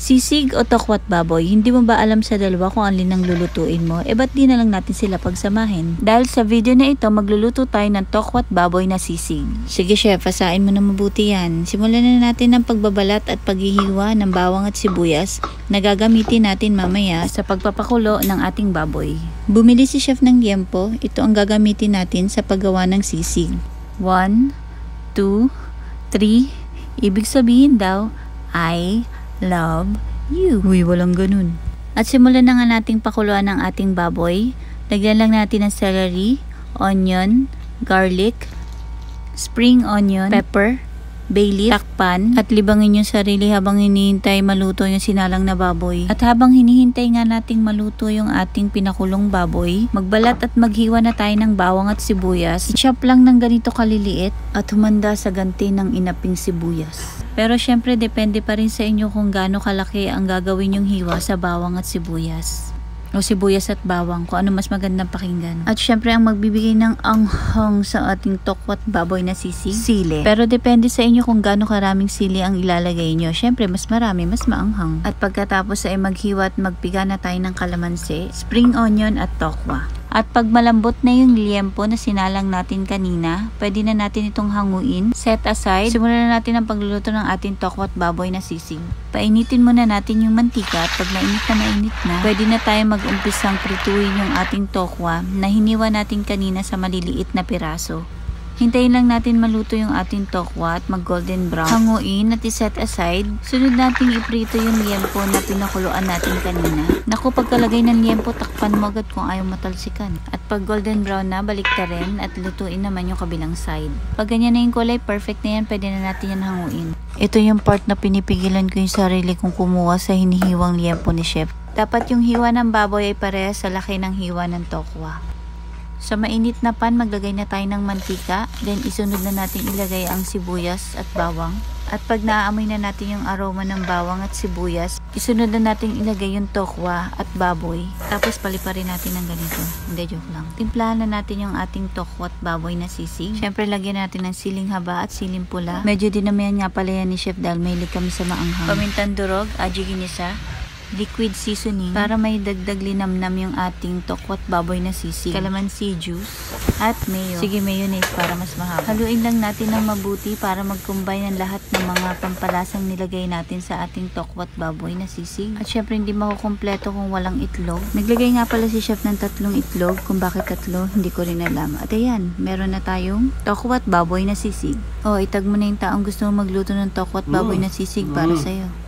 Sisig o tokwat baboy, hindi mo ba alam sa dalawa kung alin ang lulutuin mo? Ba't di na lang natin sila pagsamahin? Dahil sa video na ito, magluluto tayo ng tokwat baboy na sisig. Sige chef, asain mo na mabuti yan. Simulan na natin ang pagbabalat at paghihiwa ng bawang at sibuyas na gagamitin natin mamaya sa pagpapakulo ng ating baboy. Bumili si chef ng liempo, ito ang gagamitin natin sa paggawa ng sisig. 1, 2, 3, ibig sabihin daw, I love you. Uy, walang ganun. At simulan na nga nating pakuluan ng ating baboy. Lagyan lang natin ng celery, onion, garlic, spring onion, pepper, bay leaf, takpan, at libangin yung sarili habang hinihintay maluto yung sinalang na baboy. At habang hinihintay nga nating maluto yung ating pinakulong baboy, magbalat at maghiwa na tayo ng bawang at sibuyas. I-chop lang ng ganito kaliliit at humanda sa ganti ng inaping sibuyas. Pero syempre depende pa rin sa inyo kung gaano kalaki ang gagawin yung hiwa sa bawang at sibuyas. O sibuyas at bawang, kung ano mas magandang pakinggan. At syempre ang magbibigay ng anghang sa ating tokwat baboy na sisig, sili. Pero depende sa inyo kung gaano karaming sili ang ilalagay nyo. Syempre mas marami, mas maanghang. At pagkatapos ay maghiwa at magpiga na tayo ng kalamansi, spring onion at tokwa. At pag malambot na yung liempo na sinalang natin kanina, pwede na natin itong hanguin, set aside. Simulan na natin ang pagluluto ng ating tokwat baboy na sisig. Painitin muna natin yung mantika at pag mainit na, pwede na tayo mag-umpisang prituin yung ating tokwa na hiniwa natin kanina sa maliliit na piraso. Hintayin lang natin maluto yung ating tokwa at mag golden brown. Hanguin at iset aside. Sunod natin iprito yung liempo na pinakuluan natin kanina. Naku, pagkalagay ng liempo, takpan mo agad kung ayaw matalsikan. At pag golden brown na, balik ta rin at lutuin naman yung kabilang side. Pag ganyan na yung kulay, perfect na yan, pwede na natin yan hanguin. Ito yung part na pinipigilan ko yung sarili kong kumuha sa hinihiwang liempo ni chef. Dapat yung hiwa ng baboy ay parehas sa laki ng hiwa ng tokwa. Sa mainit na pan, maglagay na tayo ng mantika. Then, isunod na natin ilagay ang sibuyas at bawang. At pag naaamoy na natin yung aroma ng bawang at sibuyas, isunod na natin ilagay yung tokwa at baboy. Tapos, paliparin natin ng ganito. Hindi, joke lang. Timplahan na natin yung ating tokwa at baboy na sisig. Siyempre, lagyan natin ng siling haba at siling pula. Medyo dinamihan nga pala yan ni chef dahil mahilig kami sa maanghang. Pamintang durog, aji ginisa, liquid seasoning para may dagdag linamnam yung ating tokwat baboy na sisig, calamansi juice, at mayo. Sige, mayonnaise para mas mahaba. Haluin lang natin ng mabuti para mag-combine ang lahat ng mga pampalasang nilagay natin sa ating tokwat baboy na sisig. At syempre hindi makukumpleto kung walang itlog. Naglagay nga pala si chef ng 3 itlog. Kung bakit 3, hindi ko rin alam. At ayan, meron na tayong tokwat baboy na sisig. O, itag mo na yung taong gusto magluto ng tokwat baboy na sisig para sa'yo.